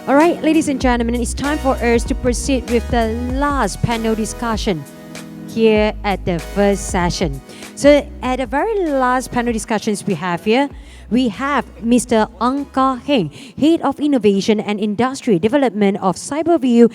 All right, ladies and gentlemen, it's time for us to proceed with the last panel discussion here at the first session. So at the very last panel discussions we have here, we have Mr. Kah Heng, Head of Innovation and Industry Development of Cyberview,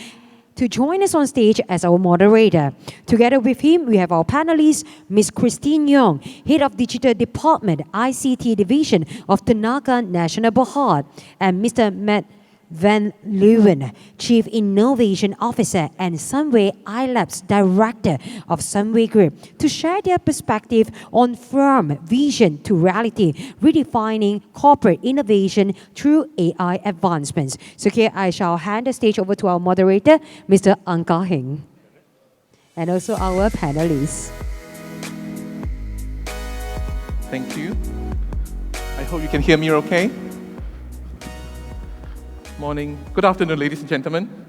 to join us on stage as our moderator. Together with him, we have our panelists, Ms. Christine Yong, Head of Digital Department, ICT Division of Tenaga Nasional Berhad, and Mr. Matt Van Leeuwen, Chief Innovation Officer and Sunway iLabs Director of Sunway Group, to share their perspective on from vision to reality, redefining corporate innovation through AI advancements. So here I shall hand the stage over to our moderator, Mr. Kah Heng, and also our panelists. Thank you. I hope you can hear me okay. Morning. Good afternoon, ladies and gentlemen.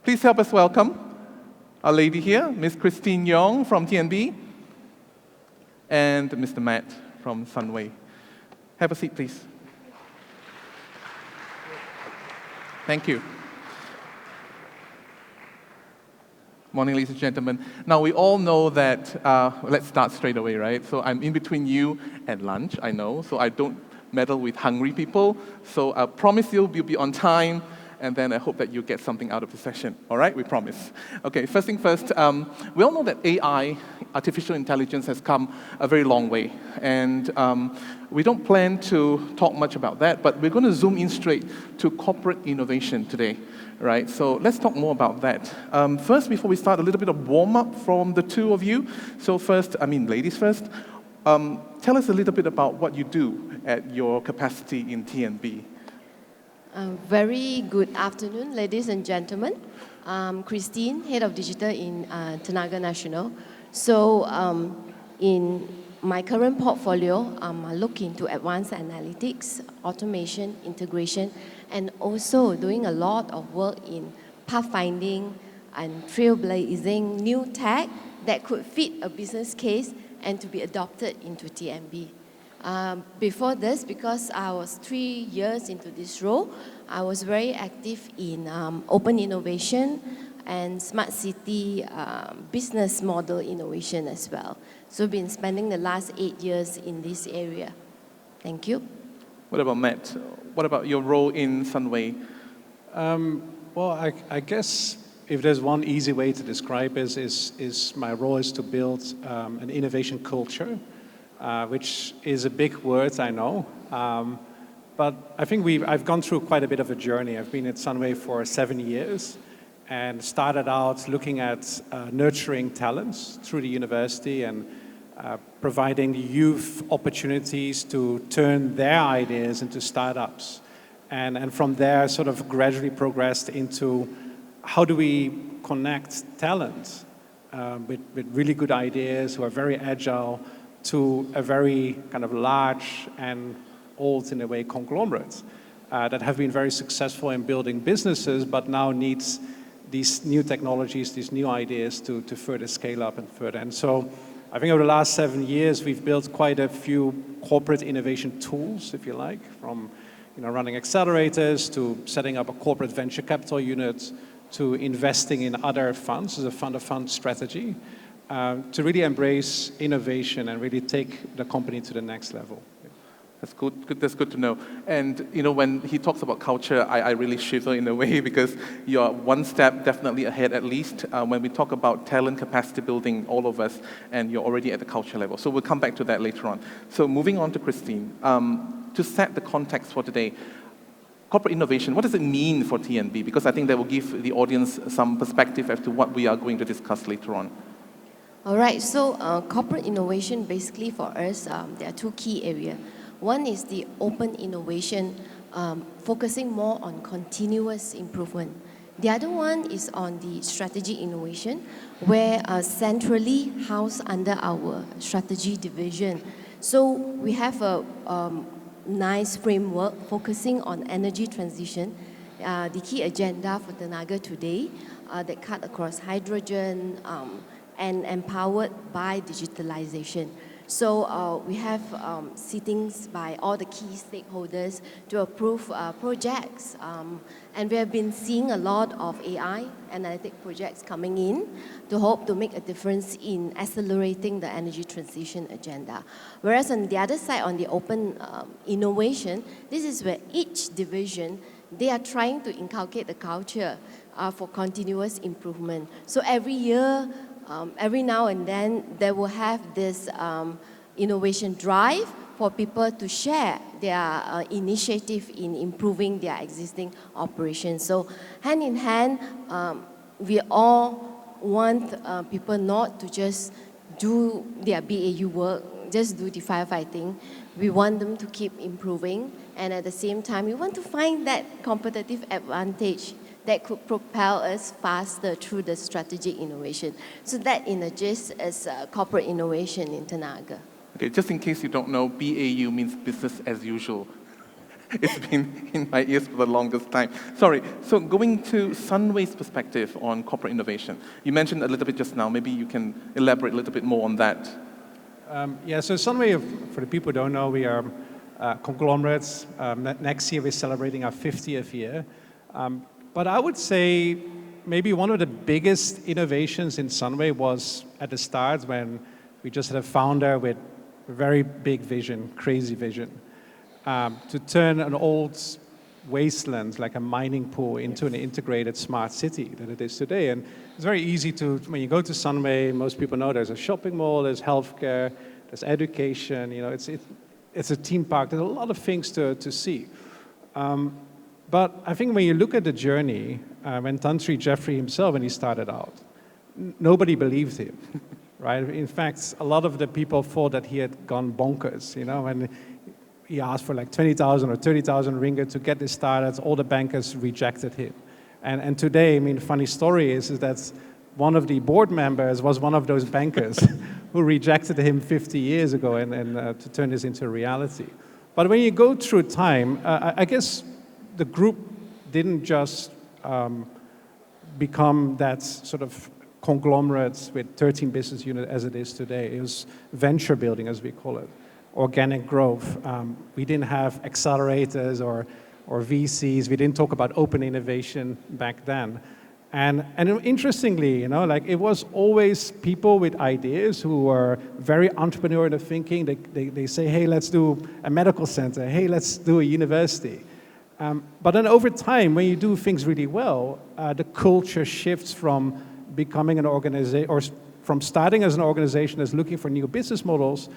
Please help us welcome our lady here, Ms. Christine Yong from TNB, and Mr. Matt from Sunway. Have a seat, please. Thank you. Morning, ladies and gentlemen. Now, we all know that, let's start straight away, right? So I'm in between you and lunch, I know, so I don't meddle with hungry people. So I promise you we'll be on time, and then I hope that you get something out of the session. All right, we promise. Okay, first thing first, we all know that AI, artificial intelligence, has come a very long way. And we don't plan to talk much about that, but we're going to zoom in straight to corporate innovation today. Right, so let's talk more about that. First, before we start, a little bit of warm-up from the two of you. So first, ladies first, tell us a little bit about what you do at your capacity in TNB. Very good afternoon, ladies and gentlemen. I'm Christine, Head of Digital in Tenaga Nasional. So in my current portfolio, I look into advanced analytics, automation, integration, and also doing a lot of work in pathfinding and trailblazing new tech that could fit a business case and to be adopted into TNB. Before this, because I was 3 years into this role, I was very active in open innovation and smart city business model innovation as well. So I've been spending the last 8 years in this area. Thank you. What about Matt? What about your role in Sunway? Well, I guess if there's one easy way to describe it, is my role is to build an innovation culture, which is a big word, I know. But I think I've gone through quite a bit of a journey. I've been at Sunway for 7 years and started out looking at nurturing talents through the university and providing the youth opportunities to turn their ideas into startups. And from there, sort of gradually progressed into how do we connect talent with really good ideas who are very agile to a very kind of large and old, in a way, conglomerate that have been very successful in building businesses, but now needs these new technologies, these new ideas to further scale up and further. And so I think over the last 7 years, we've built quite a few corporate innovation tools, if you like, from running accelerators to setting up a corporate venture capital unit to investing in other funds as a fund-of-fund strategy to really embrace innovation and really take the company to the next level. That's good. That's good to know. And when he talks about culture, I really shiver in a way because you're one step definitely ahead at least when we talk about talent capacity building, all of us, and you're already at the culture level. So we'll come back to that later on. So moving on to Christine, to set the context for today, corporate innovation, what does it mean for TNB? Because I think that will give the audience some perspective as to what we are going to discuss later on. All right, so corporate innovation, basically for us, there are two key areas. One is the open innovation, focusing more on continuous improvement. The other one is on the strategy innovation, where centrally housed under our strategy division. So we have a nice framework focusing on energy transition, the key agenda for Tenaga today that cut across hydrogen and empowered by digitalization. So we have sittings by all the key stakeholders to approve projects. And we have been seeing a lot of AI analytic projects coming in to hope to make a difference in accelerating the energy transition agenda. Whereas on the other side, on the open innovation, this is where each division, they are trying to inculcate the culture for continuous improvement. So every year, every now and then, they will have this innovation drive for people to share their initiative in improving their existing operations. So hand in hand, we all want people not to just do their BAU work, just do the firefighting. We want them to keep improving, and at the same time, we want to find that competitive advantage that could propel us faster through the strategic innovation. So that, in a gist, is corporate innovation in Tenaga. Okay, just in case you don't know, BAU means business as usual. It's been in my ears for the longest time. Sorry, so going to Sunway's perspective on corporate innovation. You mentioned a little bit just now, maybe you can elaborate a little bit more on that. Yeah, so Sunway, for the people who don't know, we are conglomerates. Next year we're celebrating our 50th year. But I would say maybe one of the biggest innovations in Sunway was at the start when we just had a founder with a very big vision, crazy vision, to turn an old wasteland like a mining pool into an integrated smart city that it is today. And it's very easy to, when you go to Sunway, most people know there's a shopping mall, there's healthcare, there's education, you know, it's a theme park, there's a lot of things to see. But I think when you look at the journey, when Tan Sri Jeffrey himself, when he started out, nobody believed him, right? In fact, a lot of the people thought that he had gone bonkers, you know, when he asked for like 20,000 or 30,000 ringgit to get this started, all the bankers rejected him. And today, I mean, funny story is that one of the board members was one of those bankers who rejected him 50 years ago and to turn this into a reality. But when you go through time, I guess the group didn't just become that sort of conglomerate with 13 business units as it is today. It was venture building, as we call it, organic growth. We didn't have accelerators or VCs. We didn't talk about open innovation back then. And interestingly, you know, like it was always people with ideas who were very entrepreneurial thinking. They say, hey, let's do a medical center. Hey, let's do a university. But then over time, when you do things really well, the culture shifts from becoming an organization, or from starting as an organization that's looking for new business models,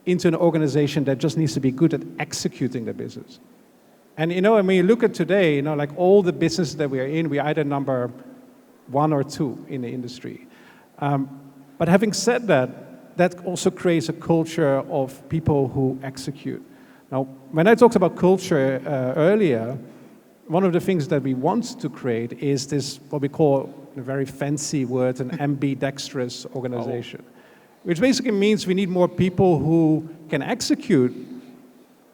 into an organization that just needs to be good at executing the business. And you know, when you look at today, you know, like all the businesses that we are in, we either number 1 or 2 in the industry. But having said that, that also creates a culture of people who execute. Now, when I talked about culture earlier, one of the things that we want to create is this, what we call a very fancy word, an ambidextrous organization, which basically means we need more people who can execute,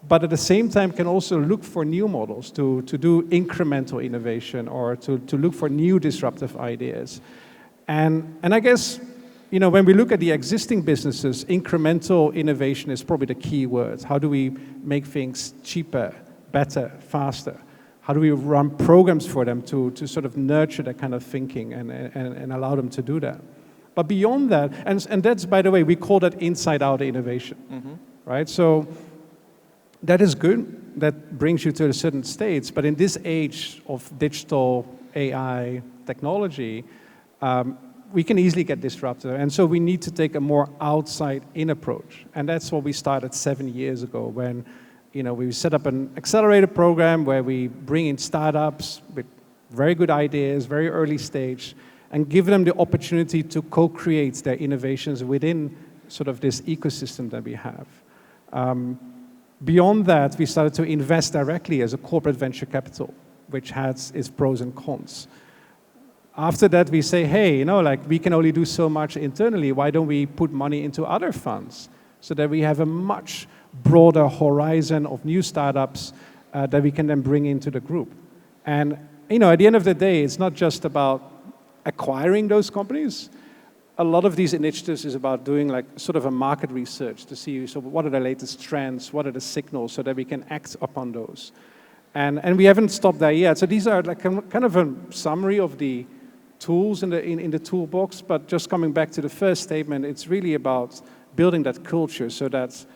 but at the same time can also look for new models to do incremental innovation or to look for new disruptive ideas. And I guess, you know, when we look at the existing businesses, incremental innovation is probably the key word. How do we make things cheaper, better, faster? How do we run programs for them to sort of nurture that kind of thinking and allow them to do that? But beyond that, and that's, by the way, we call that inside-out innovation, right? So that is good. That brings you to a certain stage. But in this age of digital AI technology, we can easily get disrupted. And so we need to take a more outside-in approach. And that's what we started 7 years ago when, you know, we set up an accelerator program where we bring in startups with very good ideas, very early stage, and give them the opportunity to co-create their innovations within sort of this ecosystem that we have. Beyond that, we started to invest directly as a corporate venture capital, which has its pros and cons. After that, we say, hey, you know, like we can only do so much internally. Why don't we put money into other funds so that we have a much broader horizon of new startups that we can then bring into the group? And, you know, at the end of the day, it's not just about acquiring those companies. a lot of these initiatives is about doing like sort of a market research to see, so what are the latest trends, what are the signals, so that we can act upon those. And we haven't stopped there yet. So these are like kind of a summary of the tools in the toolbox, but just coming back to the first statement, it's really about building that culture so that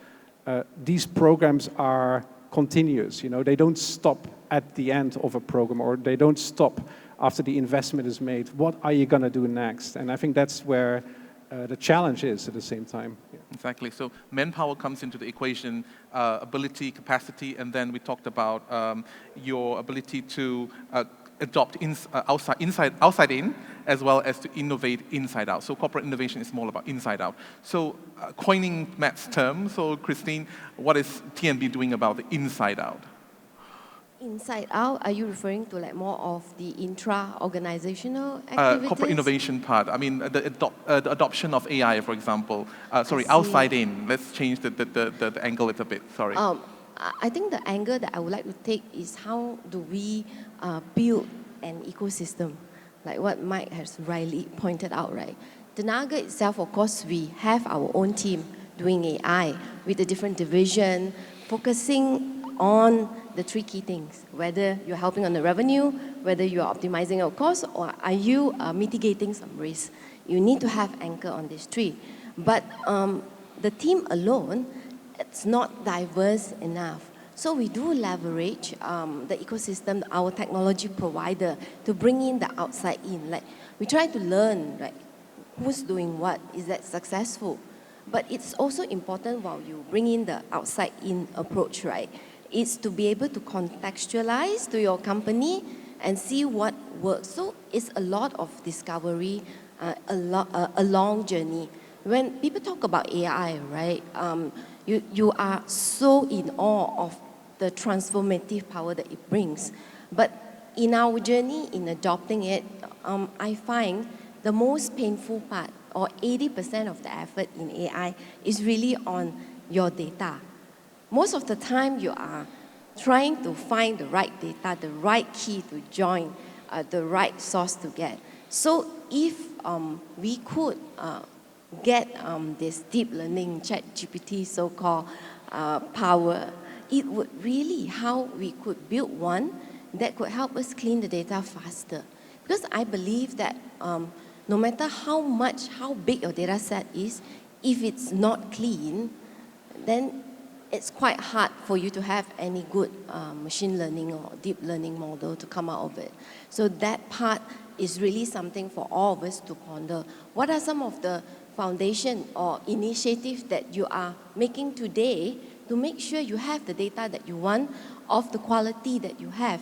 these programs are continuous. You know, they don't stop at the end of a program, or they don't stop after the investment is made. What are you going to do next? And I think that's where the challenge is at the same time. Yeah. Exactly. So manpower comes into the equation, ability, capacity, and then we talked about your ability to adopt outside in, as well as to innovate inside out. So corporate innovation is more about inside out. So coining Matt's term, so Christine, what is TNB doing about the inside out? Inside out, are you referring to like more of the intra-organizational activities? Corporate innovation part. I mean, the adoption of AI, for example. Sorry, see. outside in. Let's change the angle a little bit. Sorry. I think the angle that I would like to take is how do we build an ecosystem, like what Mike has rightly pointed out, right? Tenaga itself, of course, we have our own team doing AI with a different division, focusing on the three key things, whether you're helping on the revenue, whether you're optimizing your costs, or are you mitigating some risk. You need to have anchor on these three. But the team alone, it's not diverse enough. So we do leverage the ecosystem, our technology provider, to bring in the outside in. Like, we try to learn, right, who's doing what, is that successful? But it's also important while you bring in the outside in approach, right, is to be able to contextualize to your company and see what works. So it's a lot of discovery, a long journey. When people talk about AI, right, you are so in awe of the transformative power that it brings. But in our journey in adopting it, I find the most painful part, or 80% of the effort in AI, is really on your data. Most of the time, you are trying to find the right data, the right key to join, the right source to get. So if we could get this deep learning ChatGPT so-called power, it would really how we could build one that could help us clean the data faster. Because I believe that no matter how big your data set is, if it's not clean, then it's quite hard for you to have any good machine learning or deep learning model to come out of it. So that part is really something for all of us to ponder. What are some of the foundation or initiatives that you are making today to make sure you have the data that you want of the quality that you have?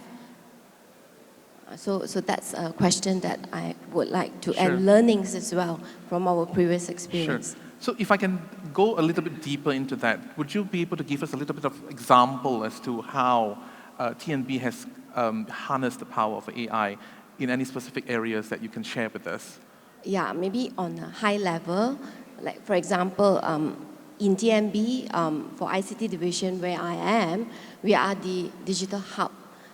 So that's a question that I would like to, Sure. and learnings as well from our previous experience. Sure. So if I can go a little bit deeper into that, would you be able to give us a little bit of example as to how TNB has harnessed the power of AI in any specific areas that you can share with us? Yeah, maybe on a high level, like for example, in TNB, for ICT division where I am, we are the digital hub.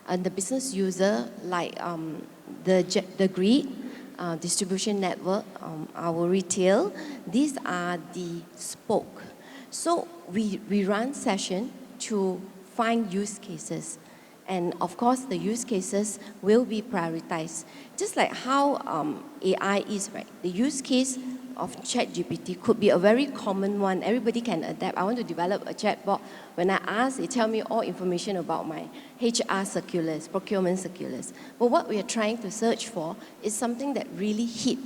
And the business user, like the grid, distribution network, our retail, these are the spoke. So we run session to find use cases. And of course, the use cases will be prioritized. Just like how AI is, right? The use case of ChatGPT could be a very common one. Everybody can adapt. I want to develop a chatbot. When I ask, it tells me all information about my HR circulars, procurement circulars. But what we are trying to search for is something that really hit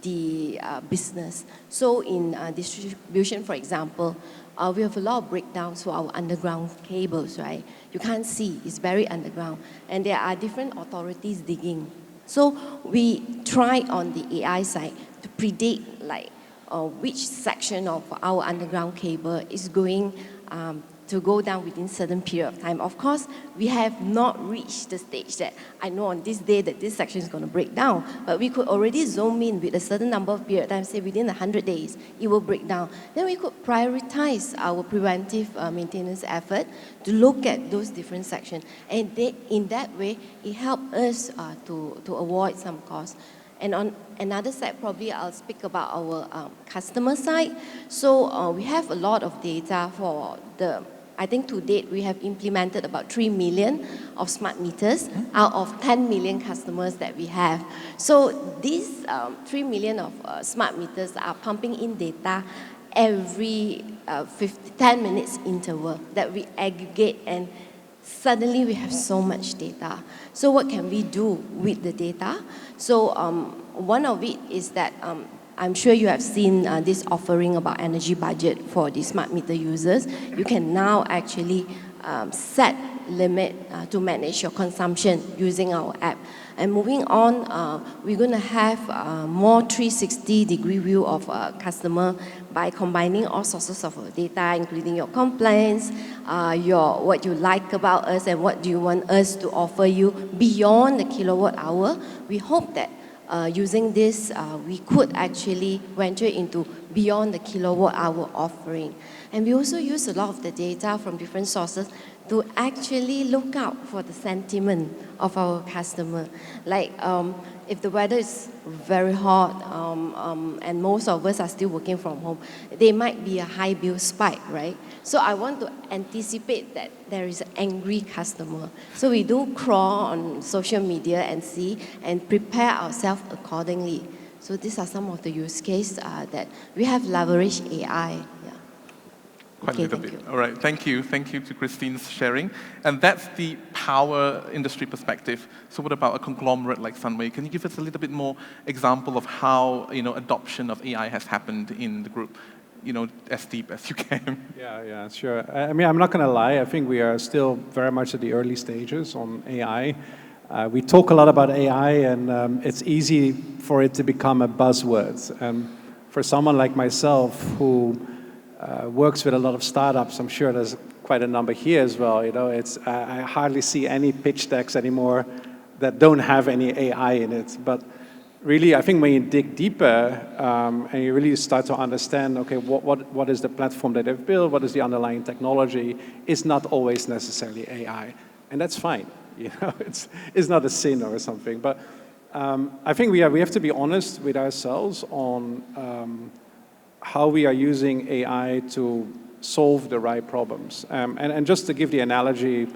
the business. So in distribution, for example, we have a lot of breakdowns for our underground cables, right? You can't see, it's very underground. And there are different authorities digging. So we try on the AI side to predict like which section of our underground cable is going to go down within certain period of time. Of course, we have not reached the stage that I know on this day that this section is going to break down, but we could already zoom in with a certain number of period of time, say within 100 days, it will break down. Then we could prioritize our preventive maintenance effort to look at those different sections. And in that way, it helped us to avoid some costs. And on another side, probably I'll speak about our customer side. So we have a lot of data for I think to date we have implemented about 3 million of smart meters out of 10 million customers that we have. So these 3 million of smart meters are pumping in data every 10 minutes interval that we aggregate, and suddenly we have so much data. So what can we do with the data? So one of it is that I'm sure you have seen this offering about energy budget for the smart meter users. You can now actually set limit to manage your consumption using our app. And moving on, we're going to have more 360-degree view of a customer by combining all sources of data, including your complaints, what you like about us, and what do you want us to offer you beyond the kilowatt hour. We hope that using this, we could actually venture into beyond the kilowatt hour offering. And we also use a lot of the data from different sources to actually look out for the sentiment of our customer. Like if the weather is very hot and most of us are still working from home, there might be a high bill spike, right? So I want to anticipate that there is an angry customer. So we do crawl on social media and see and prepare ourselves accordingly. So these are some of the use cases that we have leveraged AI. Quite a little bit. All right, thank you. Thank you to Christine's sharing. And that's the power industry perspective. So what about a conglomerate like Sunway? Can you give us a little bit more example of how adoption of AI has happened in the group? As deep as you can. Yeah, sure. I mean, I'm not going to lie. I think we are still very much at the early stages on AI. We talk a lot about AI, and it's easy for it to become a buzzword. For someone like myself who works with a lot of startups, I'm sure there's quite a number here as well. I hardly see any pitch decks anymore that don't have any AI in it. But really, I think when you dig deeper and you really start to understand, okay, what is the platform that they've built, what is the underlying technology, it's not always necessarily AI, and that's fine. It's not a sin or something. But I think we have to be honest with ourselves on how we are using AI to solve the right problems. And just to give the analogy,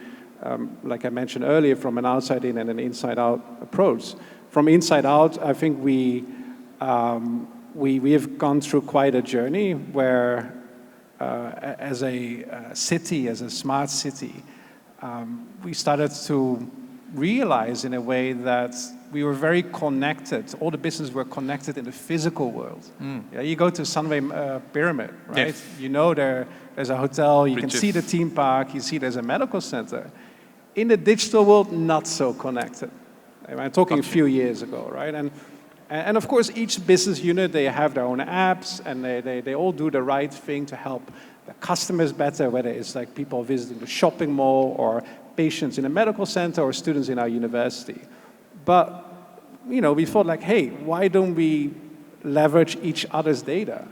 like I mentioned earlier, from an outside-in and an inside-out approach. From inside out, I think we have gone through quite a journey where, as a city, as a smart city, we started to realize in a way that we were very connected. All the businesses were connected in the physical world. Yeah, you go to Sunway Pyramid, right? Yes. There's a hotel, you can see the theme park, you see there's a medical center. In the digital world, not so connected. I'm talking a few years ago, right? And of course, each business unit, they have their own apps, and they all do the right thing to help the customers better, whether it's like people visiting the shopping mall or patients in a medical center or students in our university. But, we thought like, hey, why don't we leverage each other's data?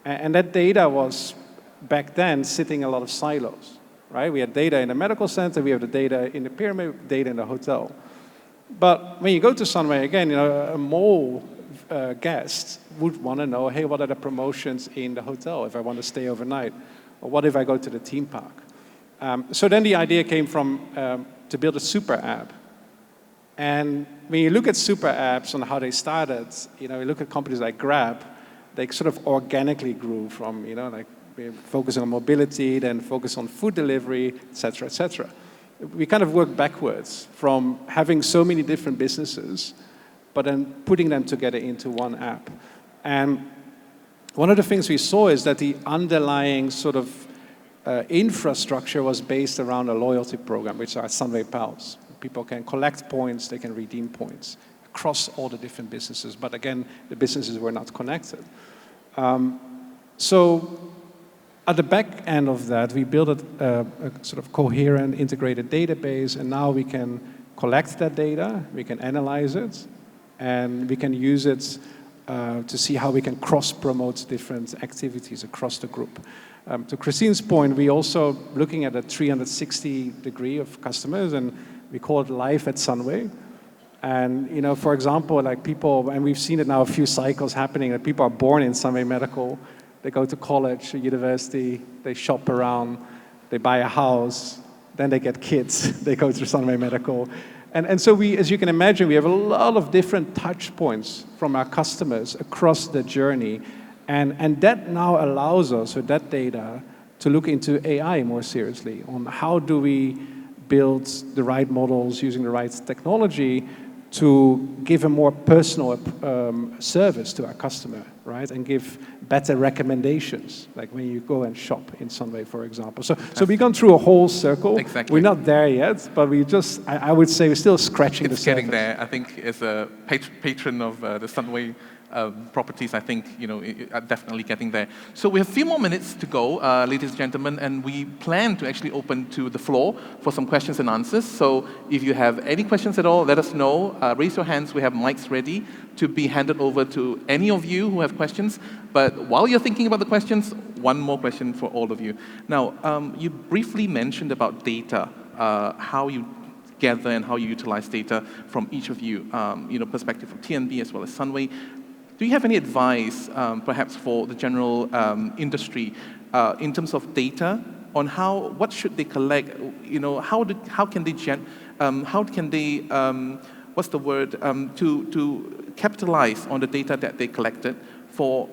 And that data was, back then, sitting in a lot of silos, right? We had data in the medical center, we have the data in the pyramid, data in the hotel. But when you go to Sunway, again, a mall guest would want to know, hey, what are the promotions in the hotel if I want to stay overnight? Or what if I go to the theme park? So then the idea came from to build a super app. And when you look at super apps and how they started, you look at companies like Grab, they sort of organically grew from, focusing on mobility, then focus on food delivery, et cetera, et cetera. We kind of worked backwards from having so many different businesses, but then putting them together into one app. And one of the things we saw is that the underlying sort of infrastructure was based around a loyalty program, which are Sunway Pals. People can collect points, they can redeem points across all the different businesses. But again, the businesses were not connected. So at the back end of that, we built a sort of coherent, integrated database, and now we can collect that data, we can analyze it, and we can use it to see how we can cross-promote different activities across the group. To Christine's point, we also looking at a 360 degree of customers, and we call it Life at Sunway. And for example, like people, and we've seen it now, a few cycles happening, that people are born in Sunway Medical, they go to college or university, they shop around, they buy a house, then they get kids, they go through Sunway Medical. And so we, as you can imagine, we have a lot of different touch points from our customers across the journey. And that now allows us, with that data, to look into AI more seriously on how do we build the right models using the right technology to give a more personal service to our customer, right? And give better recommendations, like when you go and shop in Sunway, for example. So we've gone through a whole circle. Exactly. We're not there yet, but we just, I would say we're still scratching the surface. It's getting there. I think as a patron of the Sunway properties, I think, are definitely getting there. So we have a few more minutes to go, ladies and gentlemen, and we plan to actually open to the floor for some questions and answers. So if you have any questions at all, let us know. Raise your hands. We have mics ready to be handed over to any of you who have questions. But while you're thinking about the questions, one more question for all of you. Now, you briefly mentioned about data, how you gather and how you utilize data from each of you, perspective from TNB as well as Sunway. Do you have any advice, perhaps for the general industry, in terms of data on what should they collect? How can they what's the word, to capitalize on the data that they collected for,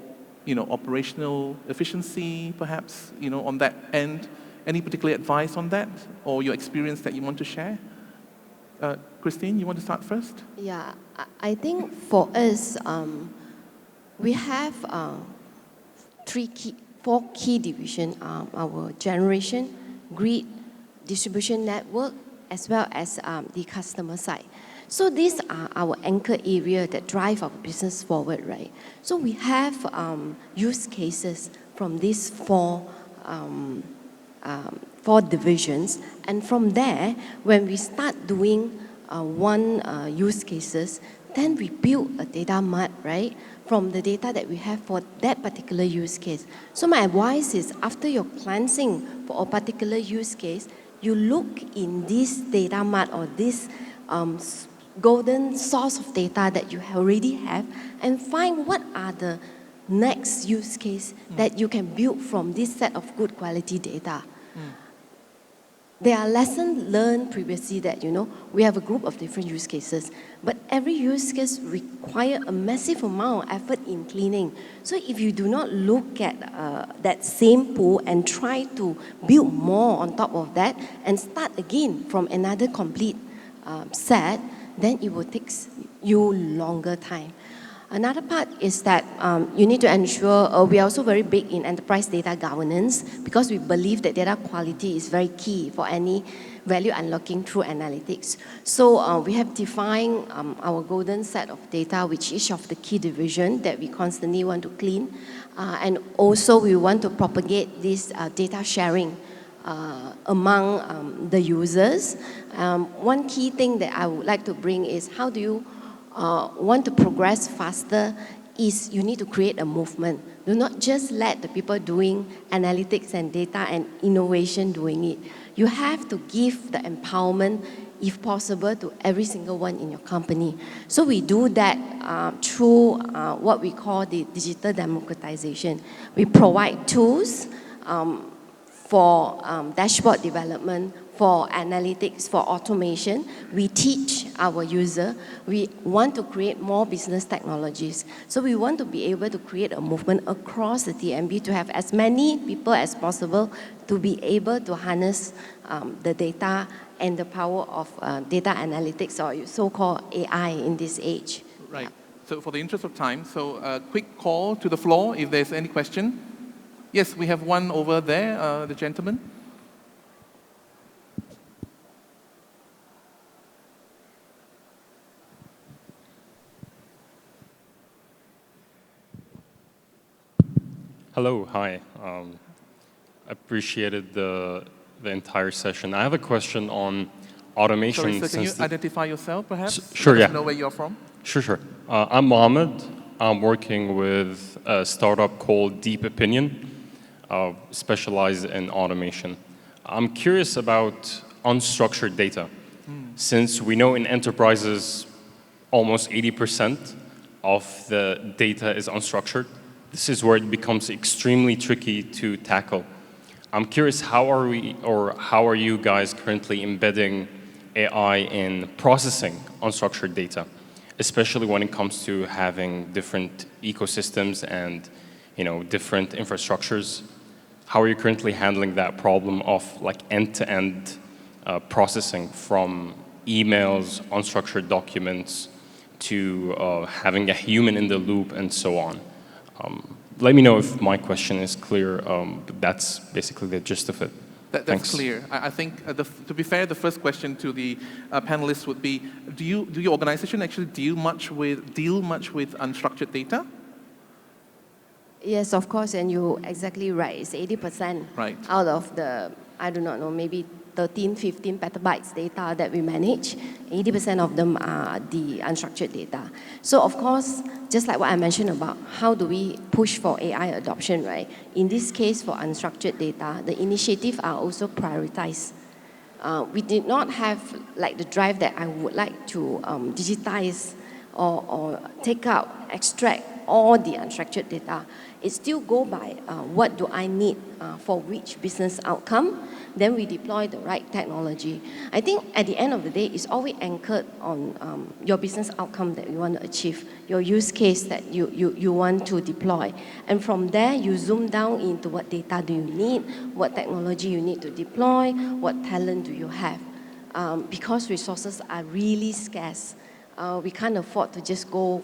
operational efficiency, perhaps, on that end? Any particular advice on that, or your experience that you want to share? Christine, you want to start first? Yeah, I think for us, we have four key divisions, our generation, grid, distribution network, as well as the customer side. So these are our anchor area that drive our business forward, right? So we have use cases from these four divisions, and from there, when we start doing one use cases, then we build a data mart, right? From the data that we have for that particular use case. So my advice is, after your cleansing for a particular use case, you look in this data mart or this golden source of data that you already have and find what are the next use case that you can build from this set of good quality data. There are lessons learned previously that, we have a group of different use cases, but every use case requires a massive amount of effort in cleaning. So if you do not look at that same pool and try to build more on top of that and start again from another complete set, then it will take you longer time. Another part is that you need to ensure, we are also very big in enterprise data governance because we believe that data quality is very key for any value unlocking through analytics. So we have defined our golden set of data, which each of the key division that we constantly want to clean. And also we want to propagate this data sharing among the users. One key thing that I would like to bring is, how do you want to progress faster, is you need to create a movement. Do not just let the people doing analytics and data and innovation doing it. You have to give the empowerment, if possible, to every single one in your company. So we do that through what we call the digital democratization. We provide tools for dashboard development, for analytics, for automation. We teach our user. We want to create more business technologies. So we want to be able to create a movement across the TNB to have as many people as possible to be able to harness the data and the power of data analytics, or so-called AI in this age. Right. Yeah. So for the interest of time, so a quick call to the floor if there's any question. Yes, we have one over there, the gentleman. Hello, hi. Appreciated the entire session. I have a question on automation. Sorry, sir, can you identify yourself, perhaps? Sure, Let yeah. us know where you're from. Sure. I'm Mohammed. I'm working with a startup called Deep Opinion, specialized in automation. I'm curious about unstructured data. Since we know in enterprises, almost 80% of the data is unstructured. This is where it becomes extremely tricky to tackle. I'm curious, how are you guys currently embedding AI in processing unstructured data, especially when it comes to having different ecosystems and different infrastructures? How are you currently handling that problem of like end-to-end processing from emails, unstructured documents, to having a human in the loop and so on? Let me know if my question is clear, but that's basically the gist of it. That's Thanks. clear. I think, to be fair, the first question to the panelists would be: do your organization actually deal much with unstructured data? Yes, of course, and you're exactly right. It's 80% Right. out of the, I do not know, maybe 13, 15 petabytes data that we manage. 80% of them are the unstructured data. So of course, just like what I mentioned about how do we push for AI adoption, right? In this case, for unstructured data, the initiatives are also prioritized. We did not have like the drive that I would like to digitize or take out, extract all the unstructured data. It still go by what do I need for which business outcome. Then we deploy the right technology. I think at the end of the day, it's always anchored on your business outcome that you want to achieve, your use case that you want to deploy. And from there, you zoom down into what data do you need, what technology you need to deploy, what talent do you have. Because resources are really scarce, we can't afford to just go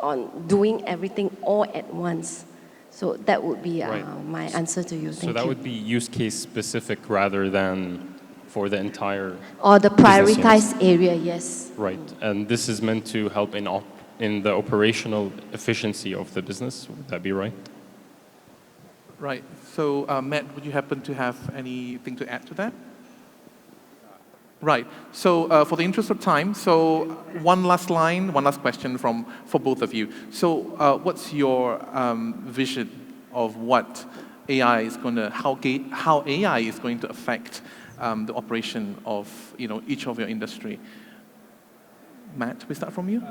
on doing everything all at once. So that would be my answer to you. Thank you. So that would be use case specific rather than for the entire or the business prioritized unit. area, yes. Right, and this is meant to help in the operational efficiency of the business. Would that be right? Right. So, Matt, would you happen to have anything to add to that? Right. So, for the interest of time, so one last question for both of you. So, what's your vision of what AI is going to, how AI is going to affect the operation of each of your industry? Matt, we start from you.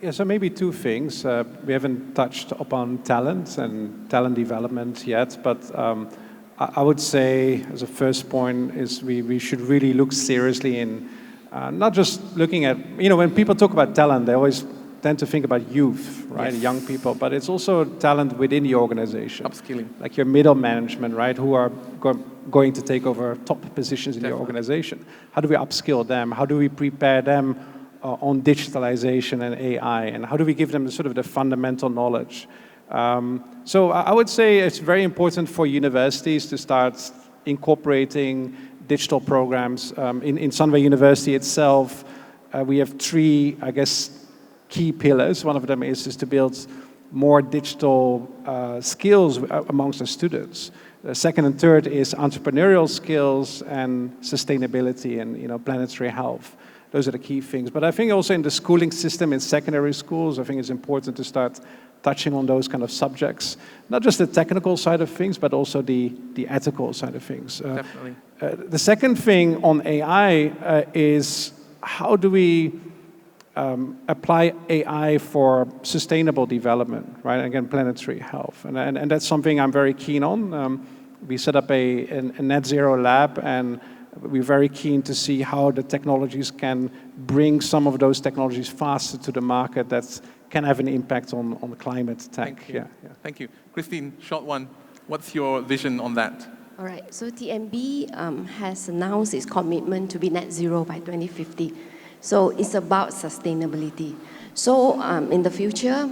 Yeah, so maybe two things. We haven't touched upon talent and talent development yet, but I would say as a first point is we should really look seriously in not just looking at, when people talk about talent, they always tend to think about youth, right? Yes. Young people, but it's also talent within the organization. Upskilling. Like your middle management, right? Who are going to take over top positions in the organization. How do we upskill them? How do we prepare them on digitalization and AI? And how do we give them the fundamental knowledge? So I would say it's very important for universities to start incorporating digital programs. In Sunway University itself, we have three, I guess, key pillars. One of them is to build more digital skills amongst the students. The second and third is entrepreneurial skills and sustainability and planetary health. Those are the key things. But I think also in the schooling system in secondary schools, I think it's important to start touching on those kind of subjects. Not just the technical side of things, but also the ethical side of things. Definitely. The second thing on AI is how do we apply AI for sustainable development, right? Again, planetary health. And that's something I'm very keen on. We set up a net zero lab, and we're very keen to see how the technologies can bring some of those technologies faster to the market that can have an impact on climate tech. Thank you. Thank you. Christine, short one. What's your vision on that? All right, so TMB has announced its commitment to be net zero by 2050. So it's about sustainability. So in the future,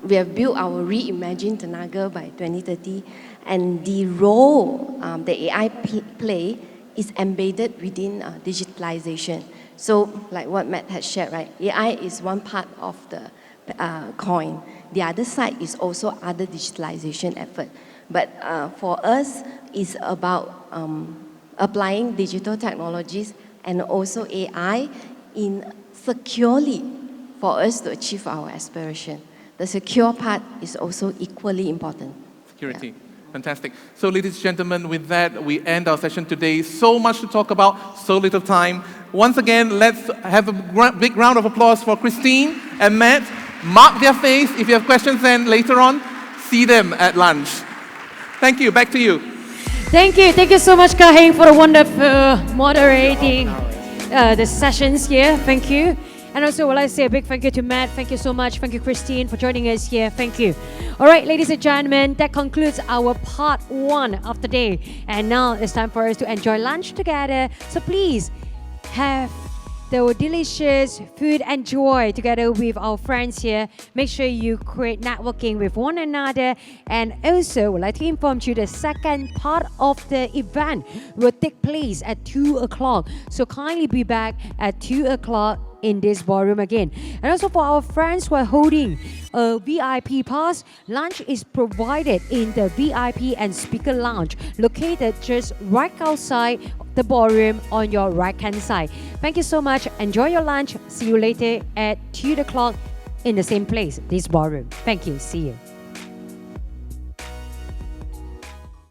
we have built our reimagined Tenaga by 2030, and the role that AI play is embedded within digitalization. So like what Matt has shared, right? AI is one part of the coin. The other side is also other digitalization effort. But for us, it's about applying digital technologies and also AI in securely for us to achieve our aspiration. The secure part is also equally important. Security. Yeah. Fantastic. So, ladies and gentlemen, with that, we end our session today. So much to talk about, so little time. Once again, let's have a big round of applause for Christine and Matt. Mark their face. If you have questions, then later on, see them at lunch. Thank you. Back to you. Thank you. Thank you so much, Kah Heng, for the wonderful moderating the sessions here. Thank you. And also, would like to say a big thank you to Matt. Thank you so much. Thank you, Christine, for joining us here. Thank you. All right, ladies and gentlemen, that concludes our part 1 of the day. And now it's time for us to enjoy lunch together. So please have the delicious food and joy together with our friends here. Make sure you create networking with one another. And also, would like to inform you the second part of the event will take place at 2 o'clock. So kindly be back at 2 o'clock in this ballroom again. And also for our friends who are holding a VIP pass, lunch is provided in the VIP and speaker lounge located just right outside the ballroom on your right hand side. Thank you so much. Enjoy your lunch. See you later at 2 o'clock in the same place, this ballroom. Thank you. See you.